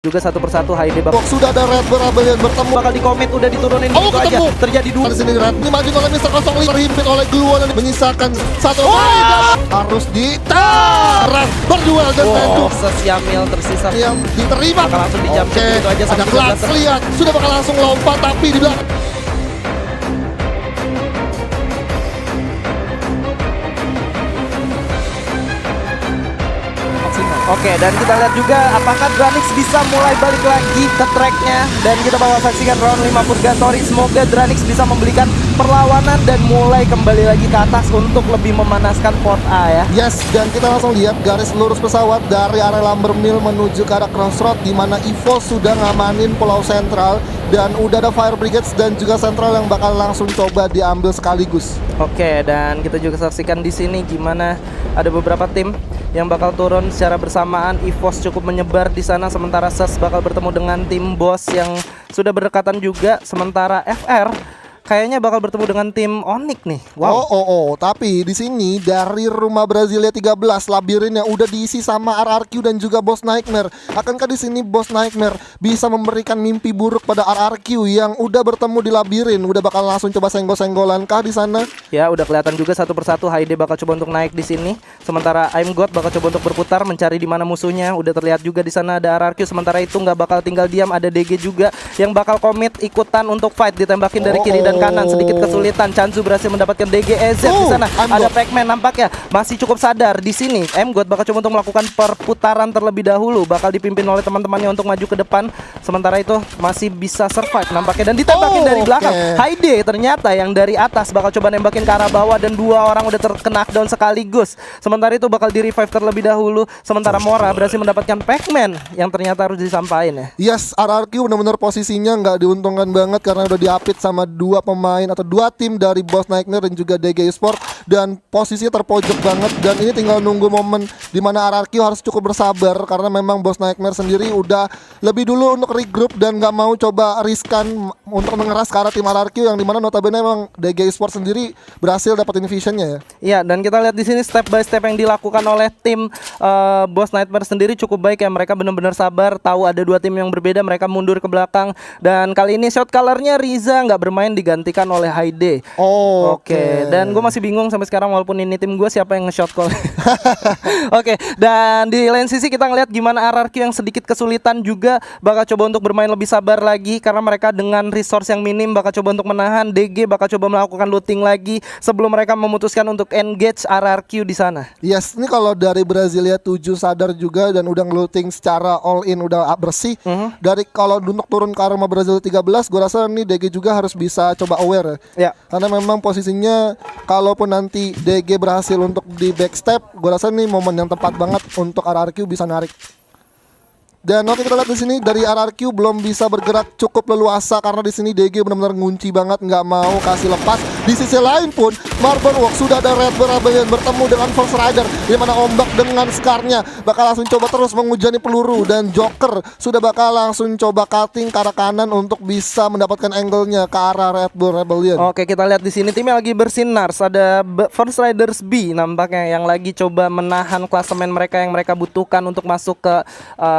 juga satu persatu Haide sudah ada Red Rebellion bertemu, bakal dikomit, udah diturunin gitu aja. Terjadi dua. Di sini Red ini maju oleh Mr. 05, terhimpit oleh Gluon dan menyisakan satu harus ditaras berduel dan Sesiamil tersisa yang diterima bakal langsung dijam gitu aja ada sampai Glass lihat sudah bakal langsung lompat tapi di belakang Oke, dan kita lihat juga apakah Dranix bisa mulai balik lagi ke tracknya. Dan kita bakal saksikan round 5 Purgatory. Semoga Dranix bisa memberikan perlawanan dan mulai kembali lagi ke atas untuk lebih memanaskan port A ya. Yes, dan kita langsung lihat garis lurus pesawat dari area Lumber Mill menuju ke arah Crossroad, di mana EVOS sudah ngamanin Pulau Sentral. Dan udah ada Fire Brigades dan juga Sentral yang bakal langsung coba diambil sekaligus. Oke, dan kita juga saksikan di sini gimana ada beberapa tim yang bakal turun secara bersamaan. EVOS cukup menyebar di sana, sementara SES bakal bertemu dengan tim BOSS yang sudah berdekatan juga. Sementara FR kayaknya bakal bertemu dengan tim Onyx nih. Wow. Tapi di sini dari rumah Brasilia 13 labirin yang udah diisi sama RRQ dan juga Boss Nightmare. Akankah di sini Boss Nightmare bisa memberikan mimpi buruk pada RRQ yang udah bertemu di labirin? Udah bakal langsung coba senggol-senggolan kah di sana? Ya, udah kelihatan juga satu persatu Haide bakal coba untuk naik di sini. Sementara I'm God bakal coba untuk berputar mencari di mana musuhnya. Udah terlihat juga di sana ada RRQ. Sementara itu nggak bakal tinggal diam, ada DG juga yang bakal komit ikutan untuk fight, ditembakin dari kiri dan kanan, sedikit kesulitan. Chanzu berhasil mendapatkan DGEZ di sana. Ada Pac-Man nampaknya masih cukup sadar di sini. M-God bakal coba untuk melakukan perputaran terlebih dahulu, bakal dipimpin oleh teman-temannya untuk maju ke depan. Sementara itu masih bisa survive nampaknya dan ditembakin dari belakang. Haide ternyata yang dari atas bakal coba nembakin ke arah bawah dan dua orang udah terkena knockdown sekaligus. Sementara itu bakal di-revive terlebih dahulu. Sementara Mora berhasil mendapatkan Pac-Man yang ternyata harus disampain ya. Yes, RRQ benar-benar posisinya nggak diuntungkan banget karena udah diapit sama dua pemain atau dua tim dari Boss Nightmare dan juga DG Esport, dan posisinya terpojok banget. Dan ini tinggal nunggu momen di mana RRQ harus cukup bersabar karena memang Boss Nightmare sendiri udah lebih dulu untuk regroup dan nggak mau coba riskan untuk mengeras ke arah tim RRQ yang dimana notabene memang DG Esport sendiri berhasil dapetin visionnya ya. Iya, dan kita lihat di sini step by step yang dilakukan oleh tim Boss Nightmare sendiri cukup baik ya. Mereka benar-benar sabar, tahu ada dua tim yang berbeda, mereka mundur ke belakang. Dan kali ini shot colornya Riza nggak bermain, digantikan oleh Haide. Oke. Dan gue masih bingung sampai sekarang walaupun ini tim gue siapa yang nge-shot call. Oke, dan di lain sisi kita ngeliat gimana RRQ yang sedikit kesulitan juga bakal coba untuk bermain lebih sabar lagi karena mereka dengan resource yang minim bakal coba untuk menahan. DG bakal coba melakukan looting lagi sebelum mereka memutuskan untuk engage RRQ di sana. Yes, ini kalau dari Brasilia 7 sadar juga dan udah nge-looting secara all in udah bersih. Dari kalau untuk turun ke arah Brasilia 13, gue rasa nih DG juga harus bisa coba aware ya. Karena memang posisinya kalaupun nanti DG berhasil untuk di backstep, gue rasa nih momen yang tepat banget untuk RRQ bisa narik. Dan oke, kita lihat di sini dari RRQ belum bisa bergerak cukup leluasa karena di sini DG benar-benar ngunci banget, nggak mau kasih lepas. Di sisi lain pun Marble Walk sudah ada Red Rebellion bertemu dengan Force Rider, di mana Ombak dengan Scarnya bakal langsung coba terus mengujani peluru dan Joker sudah bakal langsung coba cutting ke arah kanan untuk bisa mendapatkan angle-nya ke arah Red Bull Rebellion. Oke, kita lihat di sini timnya lagi bersinar. Ada Force Riders B nampaknya yang lagi coba menahan klasemen mereka yang mereka butuhkan untuk masuk ke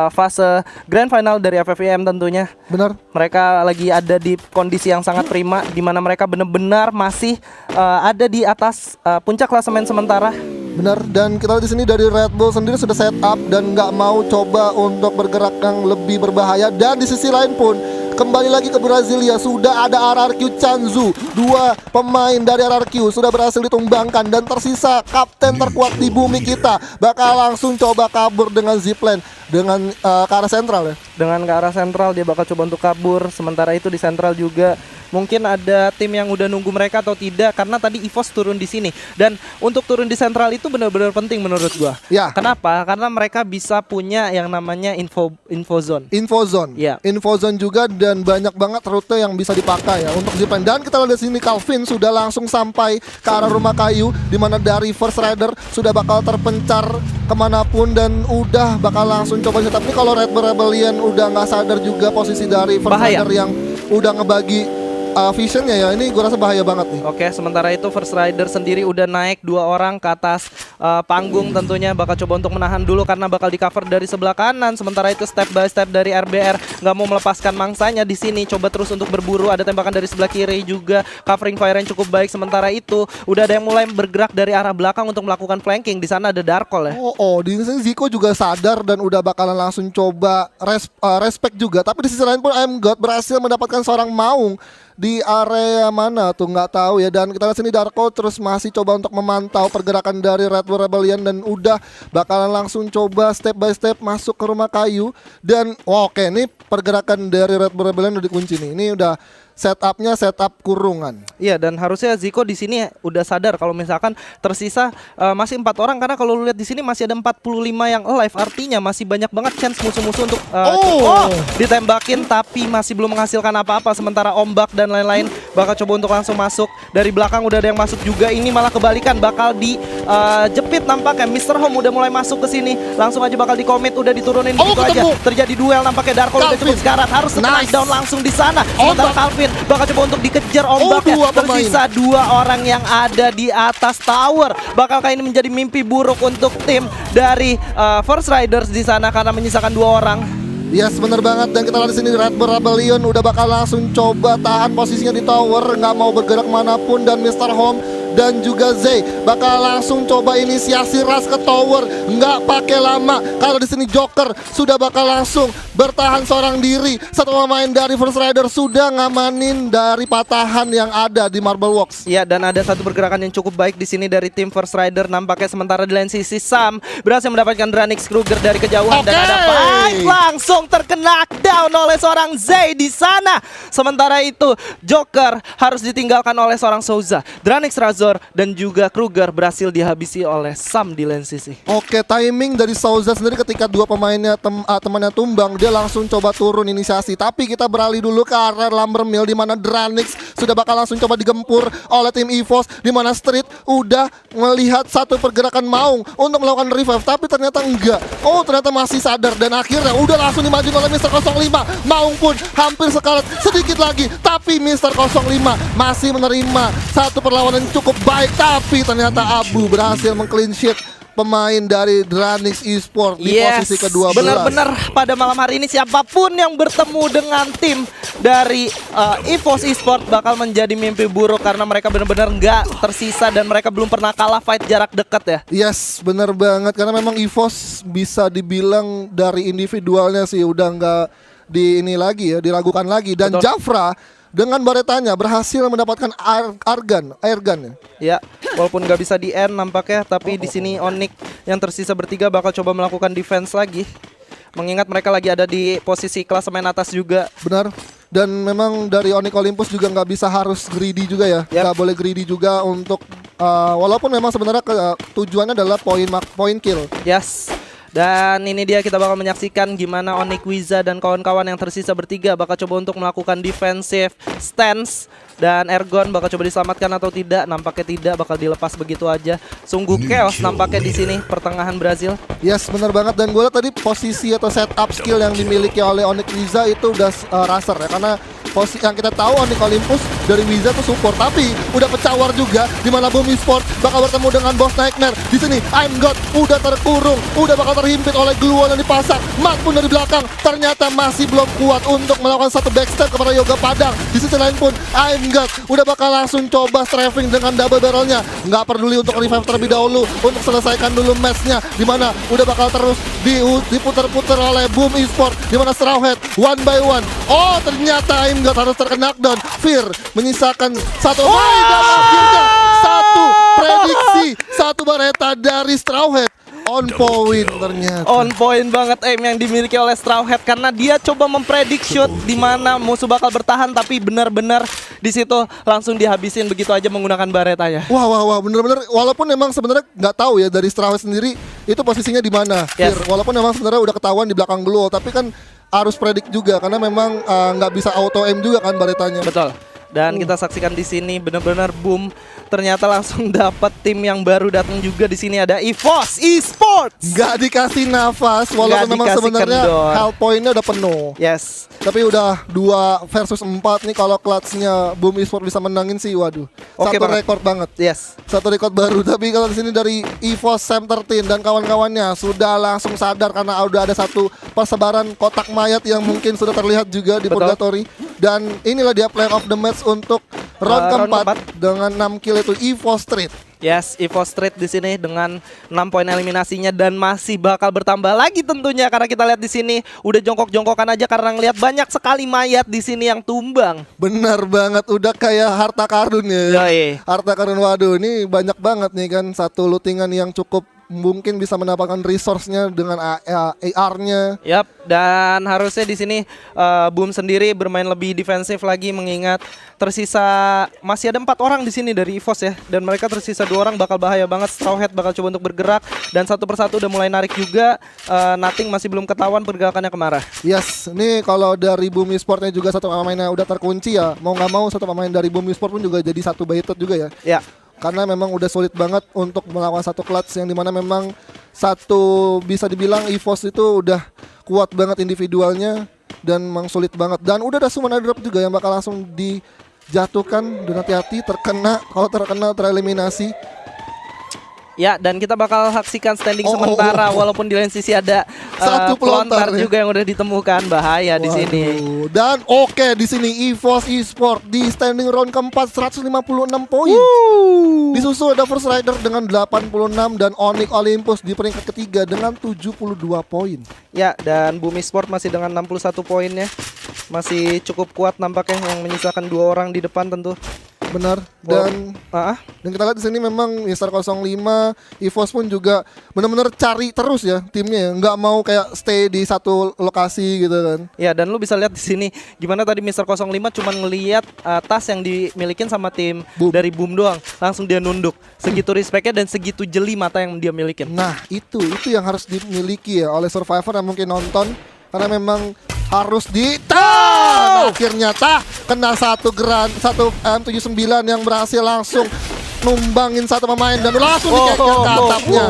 fase Grand Final dari FFVM tentunya. Benar. Mereka lagi ada di kondisi yang sangat prima, di mana mereka benar-benar masih ada di atas puncak klasemen sementara. Benar, dan kita lihat di sini dari Red Bull sendiri sudah set up dan nggak mau coba untuk bergerak yang lebih berbahaya. Dan di sisi lain pun kembali lagi ke Brasilia, sudah ada RRQ Chanzu. Dua pemain dari RRQ sudah berhasil ditumbangkan dan tersisa kapten terkuat di bumi kita bakal langsung coba kabur dengan zipline dengan ke arah sentral ya. Dengan ke arah sentral dia bakal coba untuk kabur. Sementara itu di sentral juga mungkin ada tim yang udah nunggu mereka atau tidak, karena tadi EVOS turun di sini. Dan untuk turun di sentral itu benar-benar penting menurut gua. Ya. Kenapa? Karena mereka bisa punya yang namanya info zone. Info zone. Ya. Info zone juga dan banyak banget rute yang bisa dipakai ya untuk zipline. Dan kita lihat di sini Calvin sudah langsung sampai ke arah rumah kayu, di mana dari First Rider sudah bakal terpencar kemanapun dan udah bakal langsung coba. Tapi kalau Red Bull Rebellion udah nggak sadar juga posisi dari First Rider yang udah ngebagi visionnya ya, ini gue rasa bahaya banget nih. Oke, sementara itu First Rider sendiri udah naik 2 orang ke atas panggung, tentunya bakal coba untuk menahan dulu karena bakal di cover dari sebelah kanan. Sementara itu step by step dari RBR nggak mau melepaskan mangsanya di sini, coba terus untuk berburu. Ada tembakan dari sebelah kiri juga, covering fire yang cukup baik. Sementara itu udah ada yang mulai bergerak dari arah belakang untuk melakukan flanking. Di sana ada Darkol ya. Di sini Zico juga sadar dan udah bakalan langsung coba respect juga. Tapi di sisi lain pun I'm God berhasil mendapatkan seorang Maung di area mana tuh nggak tahu ya. Dan kita lihat sini Darko terus masih coba untuk memantau pergerakan dari Red Bull Rebellion dan udah bakalan langsung coba step by step masuk ke rumah kayu. Dan oke, ini pergerakan dari Red Bull Rebellion udah dikunci nih. Ini udah setupnya setup kurungan. Iya, dan harusnya Zico di sini udah sadar kalau misalkan tersisa masih 4 orang, karena kalau lu lihat di sini masih ada 45 yang alive, artinya masih banyak banget chance musuh-musuh untuk ditembakin tapi masih belum menghasilkan apa-apa. Sementara Ombak dan lain-lain bakal coba untuk langsung masuk dari belakang, udah ada yang masuk juga. Ini malah kebalikan, bakal dijepit nampaknya. Mr. Home udah mulai masuk ke sini, langsung aja bakal dikomit, udah diturunin begitu aja. Terjadi duel nampaknya, Darko udah cukup sekarat, harus knockdown langsung di sana. Sementara Calvin bakal coba untuk dikejar Ombaknya. Tersisa 2 orang yang ada di atas tower. Bakankah ini menjadi mimpi buruk untuk tim dari First Riders di sana karena menyisakan 2 orang? Yes, bener banget. Dan kita lihat di sini Red Bull Rebellion udah bakal langsung coba tahan posisinya di tower, nggak mau bergerak manapun. Dan Mr. Home dan juga Zay bakal langsung coba inisiasi rush ke tower, nggak pakai lama kalau di sini Joker sudah bakal langsung bertahan seorang diri. Satu pemain dari First Rider sudah ngamanin dari patahan yang ada di Marble Walks. Iya, dan ada satu pergerakan yang cukup baik di sini dari tim First Rider nampaknya. Sementara di lain sisi Sam berhasil mendapatkan Dranix Kruger dari kejauhan dan ada fight langsung terkena down oleh seorang Zay di sana. Sementara itu Joker harus ditinggalkan oleh seorang Souza. Dranix Razor dan juga Kruger berhasil dihabisi oleh Sam di lane sisi. Oke, timing dari Souza sendiri ketika 2 pemainnya temannya tumbang, dia langsung coba turun inisiasi. Tapi kita beralih dulu ke area Lumber Mill di mana Dranix sudah bakal langsung coba digempur oleh tim EVOS, di mana Street udah melihat satu pergerakan Maung untuk melakukan revive, tapi ternyata enggak. Ternyata masih sadar dan akhirnya udah langsung dimajuin oleh Mr. 05. Maung pun hampir sekarat sedikit lagi, tapi Mr. 05 masih menerima satu perlawanan cukup baik, tapi ternyata Abu berhasil meng-clean sheet pemain dari Dranix Esports di posisi ke-12. Benar-benar pada malam hari ini siapapun yang bertemu dengan tim dari EVOS Esports bakal menjadi mimpi buruk karena mereka benar-benar nggak tersisa dan mereka belum pernah kalah fight jarak dekat ya. Yes, benar banget karena memang EVOS bisa dibilang dari individualnya sih udah nggak diragukan lagi. Dan betul. Jafra dengan baretanya berhasil mendapatkan airgun ya. Walaupun nggak bisa di end nampaknya, tapi di sini Onyx yang tersisa bertiga bakal coba melakukan defense lagi. Mengingat mereka lagi ada di posisi klasemen atas juga. Benar. Dan memang dari Onyx Olympus juga nggak bisa harus greedy juga ya. Nggak boleh greedy juga untuk walaupun memang sebenarnya tujuannya adalah point kill. Yes. Dan ini dia, kita bakal menyaksikan gimana Onyx, Wiza dan kawan-kawan yang tersisa bertiga bakal coba untuk melakukan defensive stance. Dan Ergon bakal coba diselamatkan atau tidak? Nampaknya tidak, bakal dilepas begitu aja. Sungguh chaos nampaknya di sini pertengahan Brazil. Yes, benar banget. Dan gue lihat tadi posisi atau setup skill yang dimiliki oleh Onyx Wiza itu udah raser ya. Karena posisi yang kita tahu Onyx Olympus dari Wiza tuh support, tapi udah pecah war juga di mana Boom Esports bakal bertemu dengan Boss Nightmare. Di sini I'm God udah terkurung, udah bakal terhimpit oleh Gluon yang dipasang. Mat pun dari belakang ternyata masih belum kuat untuk melakukan satu backstab kepada Yoga Padang. Di sisi lain pun I'm God udah bakal langsung coba strafing dengan double barrelnya. Nggak peduli untuk revive terlebih dahulu untuk selesaikan dulu matchnya, di mana udah bakal terus diputar-putar oleh Boom Esports, di mana Straw Hat one by one. Ternyata I'm God harus terkena knockdown. Fear menyisakan satu dan akhirnya satu prediksi, satu bareta dari Straw Hat. On point ternyata. On point banget aim yang dimiliki oleh Straw Hat karena dia coba mempredik shoot di mana musuh bakal bertahan, tapi benar-benar di situ langsung dihabisin begitu aja menggunakan baretanya. Wah, bener-bener. Walaupun memang sebenarnya nggak tahu ya dari Straw Hat sendiri itu posisinya di mana. Yes. Walaupun memang sebenarnya udah ketahuan di belakang Glow, tapi kan harus predik juga karena memang nggak bisa auto aim juga kan baretanya. Betul. Dan kita saksikan di sini benar-benar boom. Ternyata langsung dapat tim yang baru datang juga di sini ada EVOS Esports. Gak dikasih nafas walaupun memang sebenarnya health point-nya udah penuh. Yes. Tapi udah 2 versus 4 nih, kalau clutch-nya Boom Esports bisa menangin sih, waduh. Satu rekor banget. Yes. Satu rekor baru. Tapi kalau di sini dari EVOS Sam 13 dan kawan-kawannya sudah langsung sadar karena udah ada satu persebaran kotak mayat yang mungkin sudah terlihat juga di Purgatory. Dan inilah dia player of the match untuk round keempat dengan 6 kill itu EVOS Street. Yes, EVOS Street di sini dengan 6 poin eliminasinya dan masih bakal bertambah lagi tentunya karena kita lihat di sini udah jongkok-jongkokan aja karena ngelihat banyak sekali mayat di sini yang tumbang. Benar banget, udah kayak harta karun ya. Yoi. Harta karun, waduh, ini banyak banget nih kan, satu lootingan yang cukup mungkin bisa mendapatkan resource-nya dengan AR-nya. Yap, dan harusnya di sini Boom sendiri bermain lebih defensif lagi mengingat tersisa masih ada 4 orang di sini dari EVOS ya, dan mereka tersisa 2 orang bakal bahaya banget. Straw Hat bakal coba untuk bergerak dan satu persatu udah mulai narik juga. Nothing masih belum ketahuan pergerakannya kemana. Yes, ini kalau dari Boom Esports-nya juga satu pemainnya udah terkunci ya. Mau nggak mau satu pemain dari Boom Esports pun juga jadi satu baited juga ya. Ya. Karena memang udah sulit banget untuk melakukan satu clutch yang dimana memang satu bisa dibilang EVOS itu udah kuat banget individualnya dan memang sulit banget. Dan udah ada Summoner Drop juga yang bakal langsung dijatuhkan, dan hati-hati kalau terkena tereliminasi. Ya, dan kita bakal saksikan standing sementara walaupun di lain sisi ada satu pelontar juga yang udah ditemukan, bahaya di sini. Dan di sini EVOS Esports di standing round keempat 156 poin. Disusul ada First Rider dengan 86 dan Onyx Olympus di peringkat ketiga dengan 72 poin. Ya, dan Boom Esports masih dengan 61 poinnya. Masih cukup kuat nampaknya, yang menyisakan 2 orang di depan tentu. Benar. Dan kita lihat di sini memang Mister 05 EVOS pun juga benar-benar cari terus ya timnya ya, nggak mau kayak stay di satu lokasi gitu kan. Ya, dan lu bisa lihat di sini gimana tadi Mister 05 cuma ngelihat tas yang dimilikin sama tim dari Boom doang, langsung dia nunduk. Segitu respectnya dan segitu jeli mata yang dia milikin. Nah, itu yang harus dimiliki ya oleh survivor yang mungkin nonton, karena memang harus akhirnya kena satu M79 yang berhasil langsung numbangin satu pemain dan langsung dikeker ke atapnya.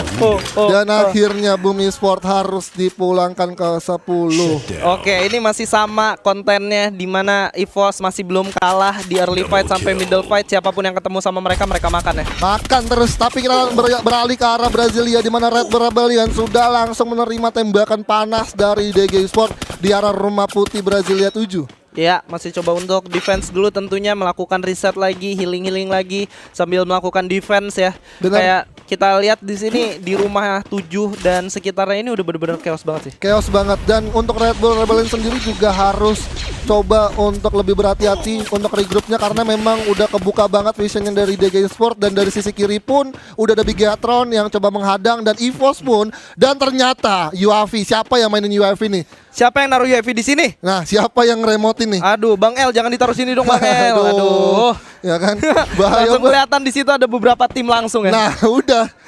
Dan akhirnya Boom Esports harus dipulangkan ke 10. Oke, ini masih sama kontennya, dimana EVOS masih belum kalah di early fight sampai middle fight. Siapapun yang ketemu sama mereka makan ya. Makan terus. Tapi kita beralih ke arah Brasilia, di mana Red Bull Rebellion sudah langsung menerima tembakan panas dari DG Esports di arah rumah putih Brasilia 7. Ya, masih coba untuk defense dulu tentunya, melakukan reset lagi, healing lagi sambil melakukan defense ya. Benar. Kayak kita lihat di sini di rumah 7 dan sekitarnya ini udah bener-bener chaos banget sih. Chaos banget, dan untuk Red Bull Rebellion sendiri juga harus coba untuk lebih berhati-hati untuk regroupnya, karena memang udah kebuka banget visionnya dari DG Sport, dan dari sisi kiri pun udah ada Bigatron yang coba menghadang, dan EVOS pun, dan ternyata UAV, siapa yang mainin UAV nih? Siapa yang naruh UAV di sini? Nah, siapa yang remote ini? Aduh, Bang El, jangan ditaruh sini dong, Bang El. Aduh. Ya kan? Bahaya. Langsung kelihatan di situ ada beberapa tim langsung ya. Nah,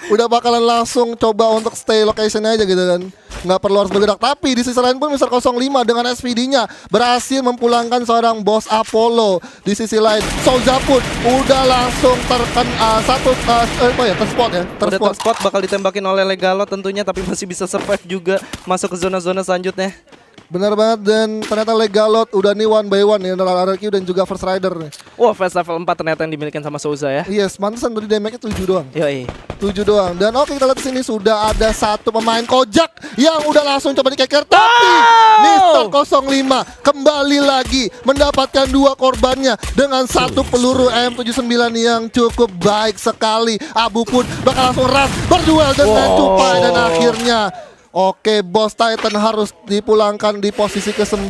udah bakalan langsung coba untuk stay location aja gitu kan. Nggak perlu harus bergerak. Tapi di sisi lain pun Mister 05 dengan SVD-nya berhasil memulangkan seorang bos Apollo. Di sisi lain Souza pun udah langsung terspot bakal ditembakin oleh Legalo tentunya, tapi masih bisa survive juga masuk ke zona-zona selanjutnya. Benar banget, dan ternyata Legalot udah nih 1 by 1 ya, RRQ dan juga First Rider nih. Wah, Fast level 4 ternyata yang dimiliki sama Souza ya. Yes, mantesan tadi damage-nya 7 doang. Yoi. 7 doang. Dan kita lihat di sini sudah ada satu pemain Kojak yang udah langsung coba dikeker, tapi Mister 05 kembali lagi mendapatkan 2 korbannya dengan satu peluru M79 yang cukup baik sekali. Abu pun bakal langsung rush berduel dengan Cupai, dan akhirnya Boss Titan harus dipulangkan di posisi ke-9.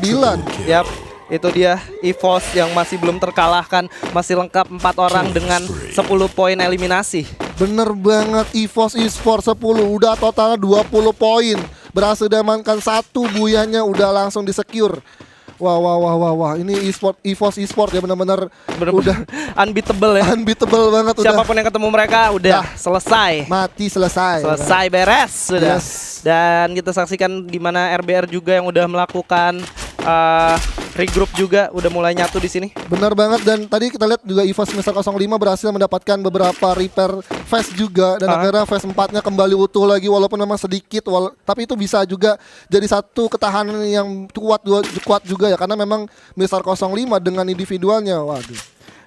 Yap, itu dia EVOS yang masih belum terkalahkan, masih lengkap 4 orang dengan 10 poin eliminasi. Bener banget, EVOS Esports 10 udah totalnya 20 poin. Berhasil diamankan 1 buyanya udah langsung di-secure. Wah, ini EVOS Esports ya benar-benar udah unbeatable ya. Unbeatable banget. Siapapun yang ketemu mereka udah selesai. Mati selesai. Beres sudah. Yes. Dan kita saksikan di mana RBR juga yang udah melakukan regroup juga, udah mulai nyatu di sini. Benar banget, dan tadi kita lihat juga EVOS Mr. 05 berhasil mendapatkan beberapa repair phase juga, dan akhirnya phase 4-nya kembali utuh lagi walaupun memang sedikit, tapi itu bisa juga jadi satu ketahanan yang kuat juga ya, karena memang Mr. 05 dengan individualnya, waduh.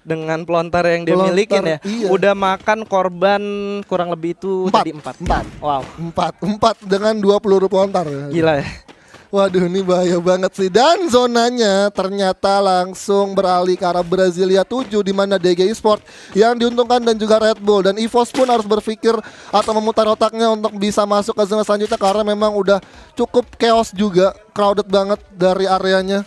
Dengan pelontar yang dia milikin ya, iya. udah makan korban kurang lebih itu 4. Wow. 4 dengan 2 peluru pelontar. Gila ya. Waduh, ini bahaya banget sih. Dan zonanya ternyata langsung beralih ke arah Brasilia 7, di mana DG Esport yang diuntungkan dan juga Red Bull. Dan EVOS pun harus berpikir atau memutar otaknya untuk bisa masuk ke zona selanjutnya, karena memang udah cukup chaos juga, crowded banget dari areanya.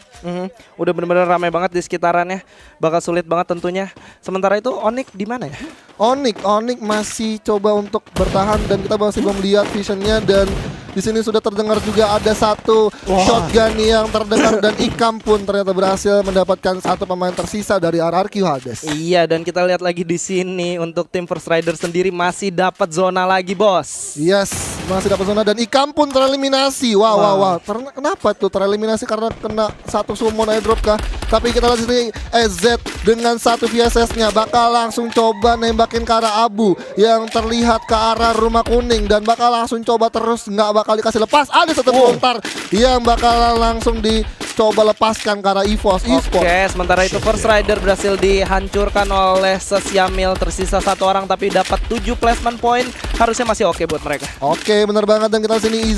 Udah bener-bener ramai banget di sekitarannya, bakal sulit banget tentunya. Sementara itu Onyx di mana ya? Onyx masih coba untuk bertahan, dan kita masih belum lihat visionnya. Dan di sini sudah terdengar juga ada satu shotgun yang terdengar, dan Ikam pun ternyata berhasil mendapatkan satu pemain tersisa dari RRQ Hades. Iya, dan kita lihat lagi di sini untuk tim First Rider sendiri masih dapat zona lagi, bos. Yes, masih dapat zona, dan Ikam pun tereliminasi. Wow. Kenapa tuh tereliminasi? Karena kena satu summon airdrop kah? Tapi kita lihat sini EZ dengan satu VSS-nya bakal langsung coba nembakin ke arah Abu yang terlihat ke arah rumah kuning, dan bakal langsung coba terus, nggak bakal dikasih lepas. Ada satu pelontar yang bakal langsung dicoba lepaskan ke arah EVOS Esport. Oke, sementara itu First Rider berhasil dihancurkan oleh Sesyamil, tersisa 1 orang tapi dapat 7 placement point, harusnya masih oke buat mereka. Oke, bener banget, dan kita sini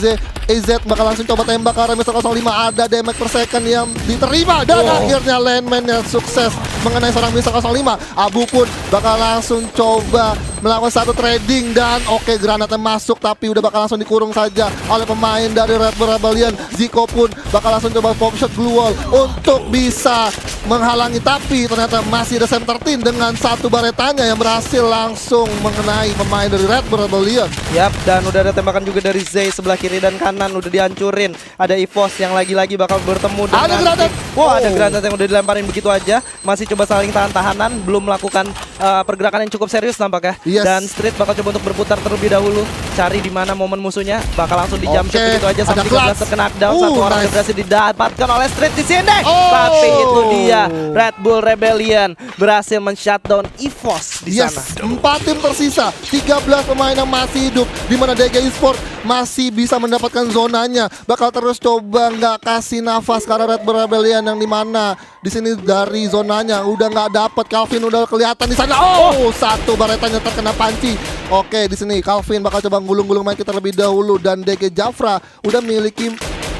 EZ bakal langsung coba tembak ke arah Mr. 05. Ada damage per second yang diterima, dan akhirnya landman-nya sukses mengenai seorang Mr. 05. Abu pun bakal langsung coba melakukan satu trading, dan granatnya masuk tapi udah bakal langsung dikurung saja oleh pemain dari Red Bull Rebellion. Ziko pun bakal langsung coba pop shot glue wall untuk bisa menghalangi, tapi ternyata masih ada Sam 13 dengan satu baretanya yang berhasil langsung mengenai pemain dari Red Bull Rebellion. Yap, dan udah ada tembakan juga dari Zay sebelah kiri dan kanan, udah dihancurin. Ada EVOS yang lagi-lagi bakal bertemu dengan... Ada granat! Ada granat yang udah dilemparin begitu aja. Masih coba saling tahan-tahanan, belum melakukan pergerakan yang cukup serius nampaknya. Yes. Dan Street bakal coba untuk berputar terlebih dahulu, cari di mana momen musuhnya, bakal langsung di jump shot begitu aja. Sampai 13 terkena knockdown, satu orang yang berhasil didapatkan oleh Street di sini. Tapi itu dia, Red Bull Rebellion berhasil men-shutdown EVOS di sana. 4 tim tersisa, 13 pemain yang masih hidup, di mana DG Esport masih bisa mendapatkan zonanya. Bakal terus coba nggak kasih nafas karena Red Bull Rebellion, yang dimana di sini dari zonanya udah nggak dapat. Calvin udah kelihatan di sana. Satu baretanya terkena panci. Oke, di sini Calvin bakal coba gulung-gulung main kita terlebih dahulu, dan DG Jafra udah memiliki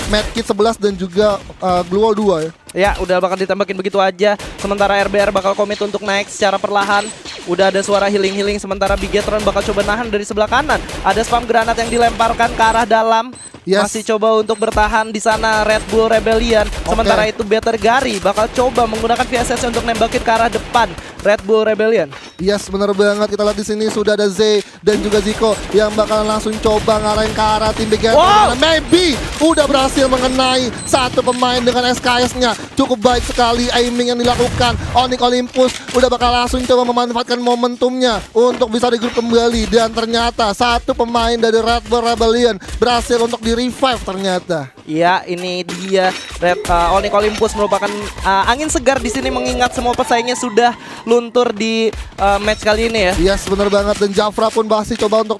medkit 11 dan juga glue wall 2 ya. Ya, udah bakal ditembakin begitu aja. Sementara RBR bakal komit untuk naik secara perlahan. Udah ada suara healing-healing, sementara Bigetron bakal coba nahan dari sebelah kanan. Ada spam granat yang dilemparkan ke arah dalam. Masih coba untuk bertahan di sana Red Bull Rebellion. Sementara itu Better Gary bakal coba menggunakan VSS untuk nembakin ke arah depan Red Bull Rebellion. Yes, bener banget. Kita lihat di sini sudah ada Z dan juga Ziko yang bakal langsung coba ngarahin ke arah tim Bigetron. Maybe udah berhasil mengenai satu pemain dengan SKS-nya. Cukup baik sekali aiming yang dilakukan. Onyx Olympus udah bakal langsung coba memanfaatkan momentumnya untuk bisa regroup kembali, dan ternyata satu pemain dari Red Bull Rebellion berhasil untuk di-revive ternyata. Iya, ini dia Onyx Olympus merupakan angin segar di sini, mengingat semua pesaingnya sudah luntur di match kali ini ya. Yes, bener banget, dan Jafra pun masih coba untuk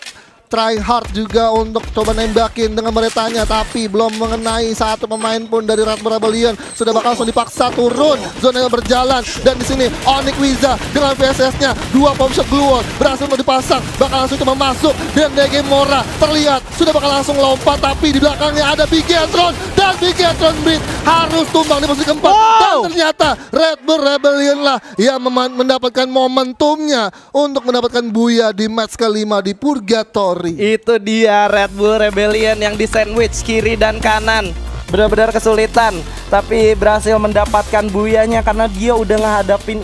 try hard juga untuk coba nembakin dengan beretanya, tapi belum mengenai satu pemain pun dari Red Bull Rebellion. Sudah bakal langsung dipaksa turun, zonanya berjalan, dan di sini Onyx Wiza dengan VSS-nya 2 pop shot glue wall berhasil untuk dipasang, bakal langsung coba masuk, dan DG Mora terlihat sudah bakal langsung lompat, tapi di belakangnya ada Bigetron, dan Bigetron Beat harus tumbang di posisi keempat. Dan ternyata Red Bull Rebellion lah yang mendapatkan momentumnya untuk mendapatkan buya di match kelima di Purgatory. Itu dia Red Bull Rebellion yang di sandwich kiri dan kanan. Benar-benar kesulitan, tapi berhasil mendapatkan buyanya karena dia udah ngehadapin